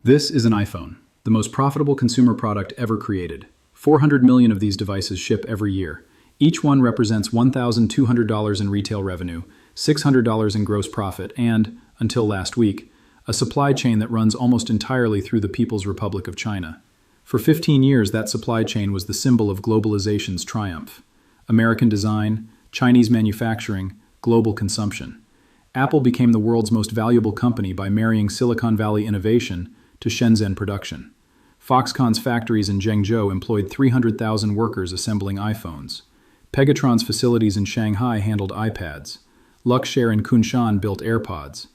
This is an iPhone, the most profitable consumer product ever created. 400 million of these devices ship every year. Each one represents $1,200 in retail revenue, $600 in gross profit, and, until last week, a supply chain that runs almost entirely through the People's Republic of China. For 15 years, that supply chain was the symbol of globalization's triumph. American design, Chinese manufacturing, global consumption. Apple became the world's most valuable company by marrying Silicon Valley innovation to Shenzhen production. Foxconn's factories in Zhengzhou employed 300,000 workers assembling iPhones. Pegatron's facilities in Shanghai handled iPads. Luxshare in Kunshan built AirPods.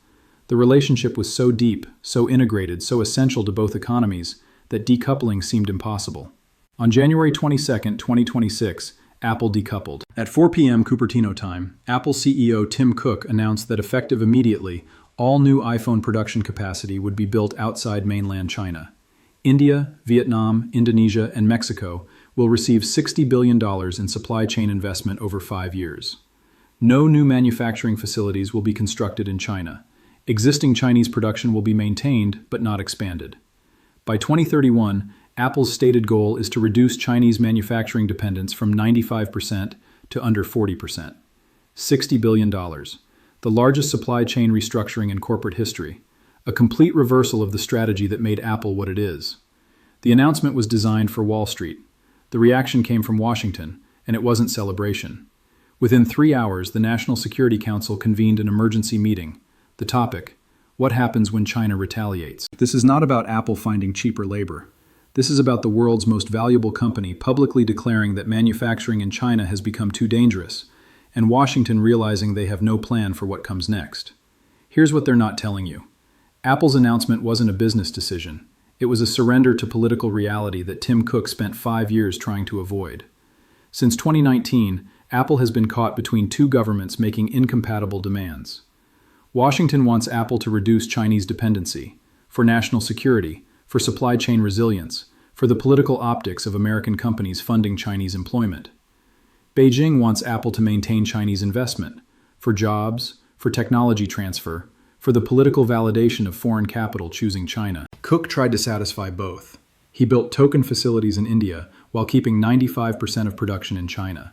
The relationship was so deep, so integrated, so essential to both economies that decoupling seemed impossible. On January 22, 2026, Apple decoupled. At 4 p.m. Cupertino time, Apple CEO Tim Cook announced that effective immediately, all new iPhone production capacity would be built outside mainland China. India, Vietnam, Indonesia, and Mexico will receive $60 billion in supply chain investment over 5 years. No new manufacturing facilities will be constructed in China. Existing Chinese production will be maintained but not expanded. By 2031, Apple's stated goal is to reduce Chinese manufacturing dependence from 95% to under 40%. $60 billion, the largest supply chain restructuring in corporate history, a complete reversal of the strategy that made Apple what it is. The announcement was designed for Wall Street. The reaction came from Washington, and it wasn't celebration. Within 3 hours, the National Security Council convened an emergency meeting. The topic: what happens when China retaliates? This is not about Apple finding cheaper labor. This is about the world's most valuable company publicly declaring that manufacturing in China has become too dangerous, and Washington realizing they have no plan for what comes next. Here's what they're not telling you. Apple's announcement wasn't a business decision. It was a surrender to political reality that Tim Cook spent 5 years trying to avoid. Since 2019, Apple has been caught between two governments making incompatible demands. Washington wants Apple to reduce Chinese dependency, for national security, for supply chain resilience, for the political optics of American companies funding Chinese employment. Beijing wants Apple to maintain Chinese investment, for jobs, for technology transfer, for the political validation of foreign capital choosing China. Cook tried to satisfy both. He built token facilities in India while keeping 95% of production in China.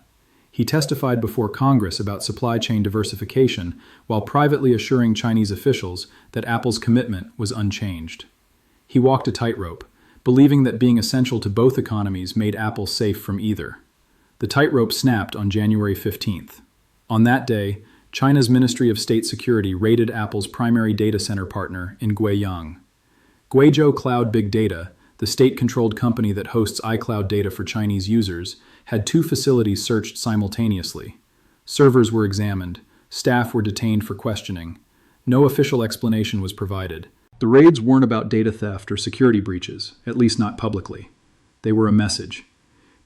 He testified before Congress about supply chain diversification while privately assuring Chinese officials that Apple's commitment was unchanged. He walked a tightrope, believing that being essential to both economies made Apple safe from either. The tightrope snapped on January 15th. On that day, China's Ministry of State Security raided Apple's primary data center partner in Guiyang. Guizhou Cloud Big Data, the state-controlled company that hosts iCloud data for Chinese users, had 2 facilities searched simultaneously. Servers were examined. Staff were detained for questioning. No official explanation was provided. The raids weren't about data theft or security breaches, at least not publicly. They were a message.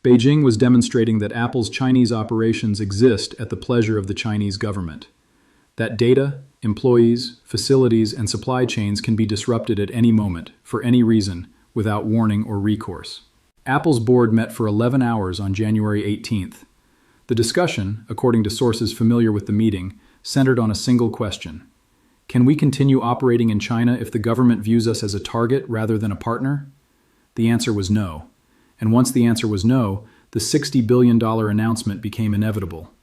Beijing was demonstrating that Apple's Chinese operations exist at the pleasure of the Chinese government. That data, employees, facilities, and supply chains can be disrupted at any moment, for any reason, without warning or recourse. Apple's board met for 11 hours on January 18th. The discussion, according to sources familiar with the meeting, centered on a single question. Can we continue operating in China if the government views us as a target rather than a partner? The answer was no. And once the answer was no, the $60 billion announcement became inevitable.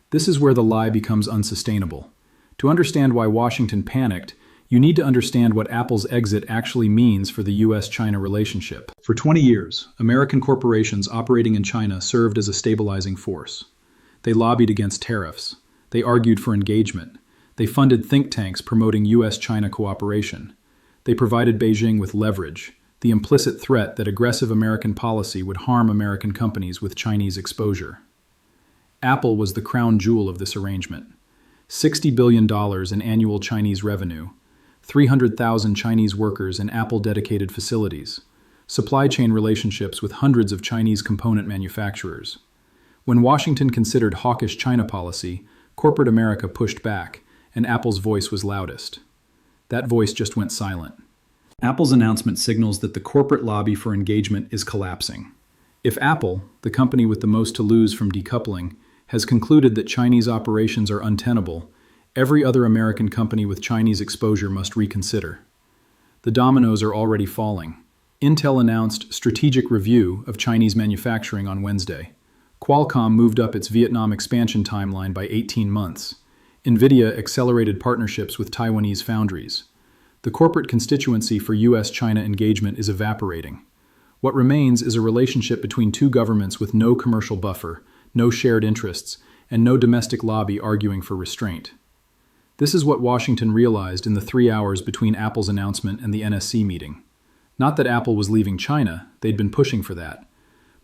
This is where the lie becomes unsustainable. To understand why Washington panicked, you need to understand what Apple's exit actually means for the U.S.-China relationship. For 20 years, American corporations operating in China served as a stabilizing force. They lobbied against tariffs. They argued for engagement. They funded think tanks promoting U.S.-China cooperation. They provided Beijing with leverage, the implicit threat that aggressive American policy would harm American companies with Chinese exposure. Apple was the crown jewel of this arrangement. $60 billion in annual Chinese revenue, 300,000 Chinese workers in Apple-dedicated facilities, supply chain relationships with hundreds of Chinese component manufacturers. When Washington considered hawkish China policy, corporate America pushed back, and Apple's voice was loudest. That voice just went silent. Apple's announcement signals that the corporate lobby for engagement is collapsing. If Apple, the company with the most to lose from decoupling, has concluded that Chinese operations are untenable, every other American company with Chinese exposure must reconsider. The dominoes are already falling. Intel announced strategic review of Chinese manufacturing on Wednesday. Qualcomm moved up its Vietnam expansion timeline by 18 months. NVIDIA accelerated partnerships with Taiwanese foundries. The corporate constituency for U.S.-China engagement is evaporating. What remains is a relationship between two governments with no commercial buffer, no shared interests, and no domestic lobby arguing for restraint. This is what Washington realized in the 3 hours between Apple's announcement and the NSC meeting. Not that Apple was leaving China, they'd been pushing for that,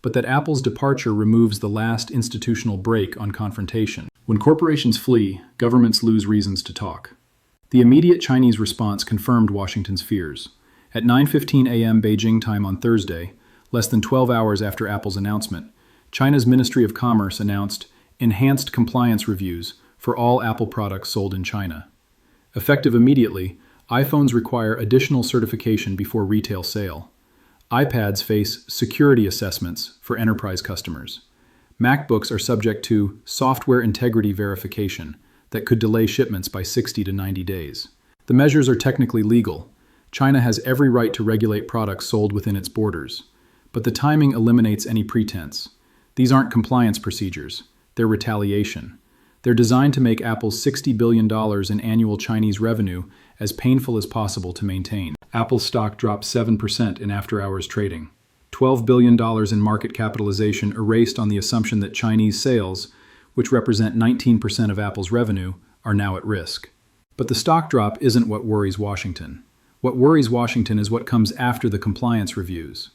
but that Apple's departure removes the last institutional brake on confrontation. When corporations flee, governments lose reasons to talk. The immediate Chinese response confirmed Washington's fears. At 9:15 a.m. Beijing time on Thursday, less than 12 hours after Apple's announcement, China's Ministry of Commerce announced enhanced compliance reviews for all Apple products sold in China. Effective immediately, iPhones require additional certification before retail sale. iPads face security assessments for enterprise customers. MacBooks are subject to software integrity verification that could delay shipments by 60 to 90 days. The measures are technically legal. China has every right to regulate products sold within its borders. But the timing eliminates any pretense. These aren't compliance procedures. They're retaliation. They're designed to make Apple's $60 billion in annual Chinese revenue as painful as possible to maintain. Apple's stock dropped 7% in after-hours trading. $12 billion in market capitalization erased on the assumption that Chinese sales, which represent 19% of Apple's revenue, are now at risk. But the stock drop isn't what worries Washington. What worries Washington is what comes after the compliance reviews.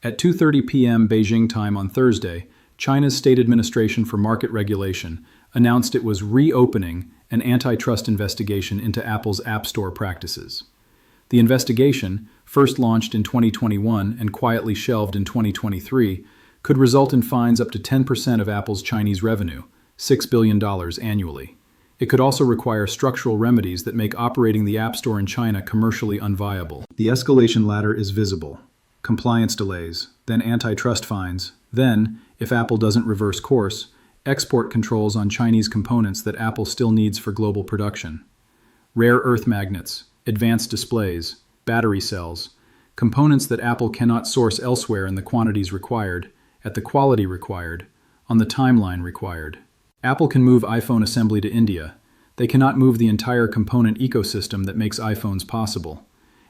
At 2:30 p.m. Beijing time on Thursday, China's State Administration for Market Regulation announced it was reopening an antitrust investigation into Apple's App Store practices. The investigation, first launched in 2021 and quietly shelved in 2023, could result in fines up to 10% of Apple's Chinese revenue, $6 billion annually. It could also require structural remedies that make operating the App Store in China commercially unviable. The escalation ladder is visible. Compliance delays, then antitrust fines, then, if Apple doesn't reverse course, export controls on Chinese components that Apple still needs for global production. Rare earth magnets, advanced displays, battery cells, components that Apple cannot source elsewhere in the quantities required, at the quality required, on the timeline required. Apple can move iPhone assembly to India. They cannot move the entire component ecosystem that makes iPhones possible.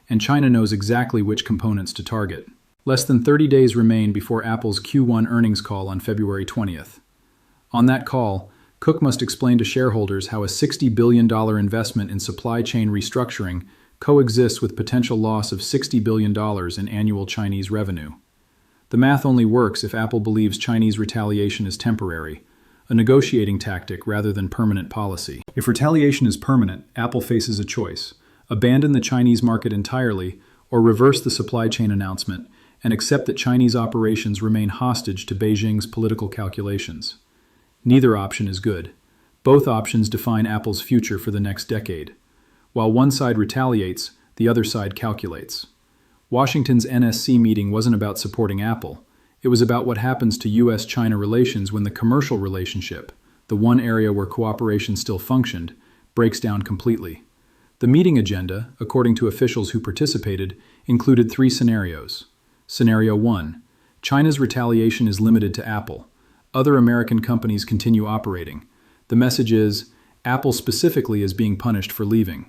And China knows exactly which components to target. Less than 30 days remain before Apple's Q1 earnings call on February 20th. On that call, Cook must explain to shareholders how a $60 billion investment in supply chain restructuring coexists with potential loss of $60 billion in annual Chinese revenue. The math only works if Apple believes Chinese retaliation is temporary, a negotiating tactic rather than permanent policy. If retaliation is permanent, Apple faces a choice: abandon the Chinese market entirely or reverse the supply chain announcement and accept that Chinese operations remain hostage to Beijing's political calculations. Neither option is good. Both options define Apple's future for the next decade. While one side retaliates, the other side calculates. Washington's NSC meeting wasn't about supporting Apple. It was about what happens to U.S.-China relations when the commercial relationship, the one area where cooperation still functioned, breaks down completely. The meeting agenda, according to officials who participated, included 3 scenarios. Scenario 1. China's retaliation is limited to Apple. Other American companies continue operating. The message is, Apple specifically is being punished for leaving.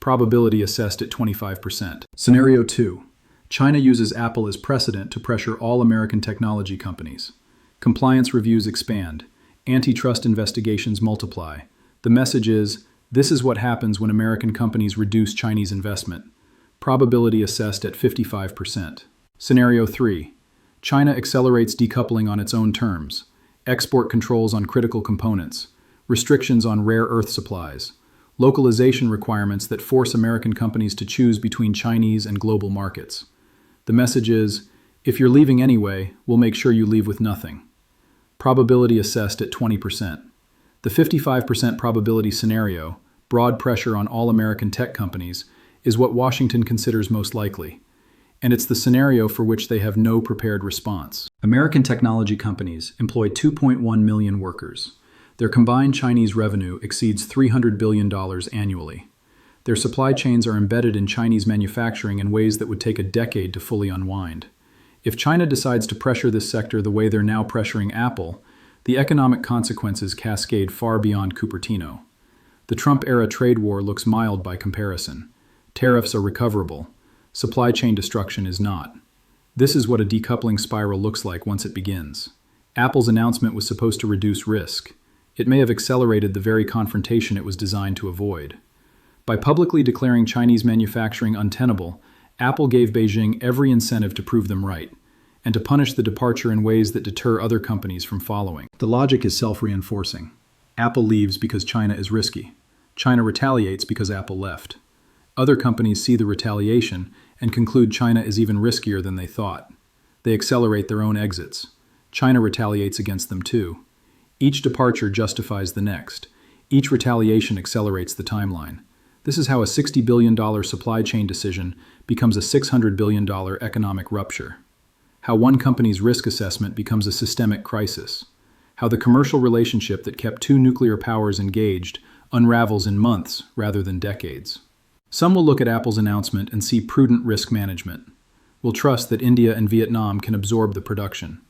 Probability assessed at 25%. Scenario 2. China uses Apple as precedent to pressure all American technology companies. Compliance reviews expand. Antitrust investigations multiply. The message is, this is what happens when American companies reduce Chinese investment. Probability assessed at 55%. Scenario 3. China accelerates decoupling on its own terms. Export controls on critical components. Restrictions on rare earth supplies. Localization requirements that force American companies to choose between Chinese and global markets. The message is, if you're leaving anyway, we'll make sure you leave with nothing. Probability assessed at 20%. The 55% probability scenario, broad pressure on all American tech companies, is what Washington considers most likely. And it's the scenario for which they have no prepared response. American technology companies employ 2.1 million workers. Their combined Chinese revenue exceeds $300 billion annually. Their supply chains are embedded in Chinese manufacturing in ways that would take a decade to fully unwind. If China decides to pressure this sector the way they're now pressuring Apple, the economic consequences cascade far beyond Cupertino. The Trump-era trade war looks mild by comparison. Tariffs are recoverable. Supply chain destruction is not. This is what a decoupling spiral looks like once it begins. Apple's announcement was supposed to reduce risk. It may have accelerated the very confrontation it was designed to avoid. By publicly declaring Chinese manufacturing untenable, Apple gave Beijing every incentive to prove them right, and to punish the departure in ways that deter other companies from following. The logic is self-reinforcing. Apple leaves because China is risky. China retaliates because Apple left. Other companies see the retaliation and conclude China is even riskier than they thought. They accelerate their own exits. China retaliates against them too. Each departure justifies the next. Each retaliation accelerates the timeline. This is how a $60 billion supply chain decision becomes a $600 billion economic rupture. How one company's risk assessment becomes a systemic crisis. How the commercial relationship that kept two nuclear powers engaged unravels in months rather than decades. Some will look at Apple's announcement and see prudent risk management. We'll trust that India and Vietnam can absorb the production.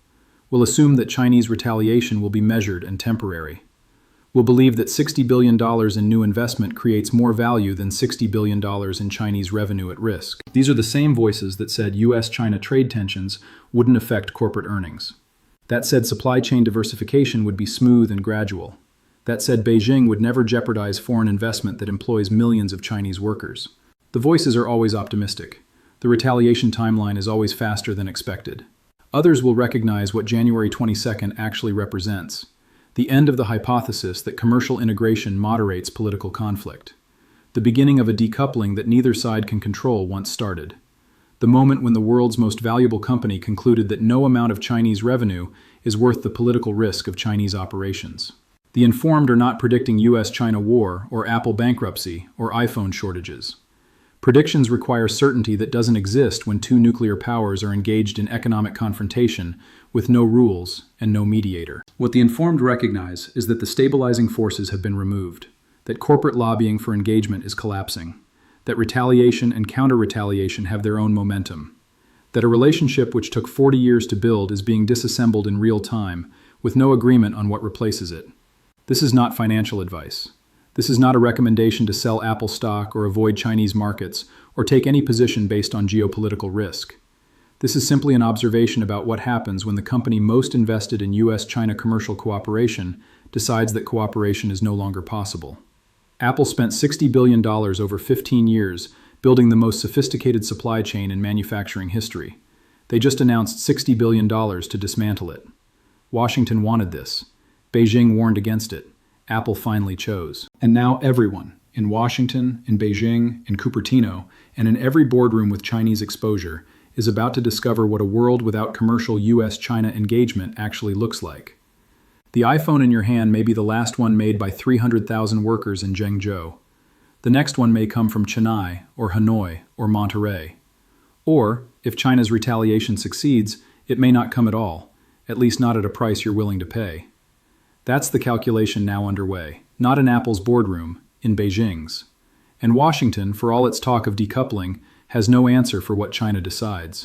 We'll assume that Chinese retaliation will be measured and temporary. We'll believe that $60 billion in new investment creates more value than $60 billion in Chinese revenue at risk. These are the same voices that said US-China trade tensions wouldn't affect corporate earnings. That said supply chain diversification would be smooth and gradual. That said Beijing would never jeopardize foreign investment that employs millions of Chinese workers. The voices are always optimistic. The retaliation timeline is always faster than expected. Others will recognize what January 22nd actually represents: the end of the hypothesis that commercial integration moderates political conflict. The beginning of a decoupling that neither side can control once started. The moment when the world's most valuable company concluded that no amount of Chinese revenue is worth the political risk of Chinese operations. The informed are not predicting US-China war or Apple bankruptcy or iPhone shortages. Predictions require certainty that doesn't exist when two nuclear powers are engaged in economic confrontation with no rules and no mediator. What the informed recognize is that the stabilizing forces have been removed, that corporate lobbying for engagement is collapsing, that retaliation and counter-retaliation have their own momentum, that a relationship which took 40 years to build is being disassembled in real time with no agreement on what replaces it. This is not financial advice. This is not a recommendation to sell Apple stock or avoid Chinese markets or take any position based on geopolitical risk. This is simply an observation about what happens when the company most invested in US-China commercial cooperation decides that cooperation is no longer possible. Apple spent $60 billion over 15 years building the most sophisticated supply chain in manufacturing history. They just announced $60 billion to dismantle it. Washington wanted this. Beijing warned against it. Apple finally chose. And now everyone, in Washington, in Beijing, in Cupertino, and in every boardroom with Chinese exposure, is about to discover what a world without commercial US-China engagement actually looks like. The iPhone in your hand may be the last one made by 300,000 workers in Zhengzhou. The next one may come from Chennai, or Hanoi, or Monterey. Or, if China's retaliation succeeds, it may not come at all, at least not at a price you're willing to pay. That's the calculation now underway, not in Apple's boardroom, in Beijing's. And Washington, for all its talk of decoupling, has no answer for what China decides.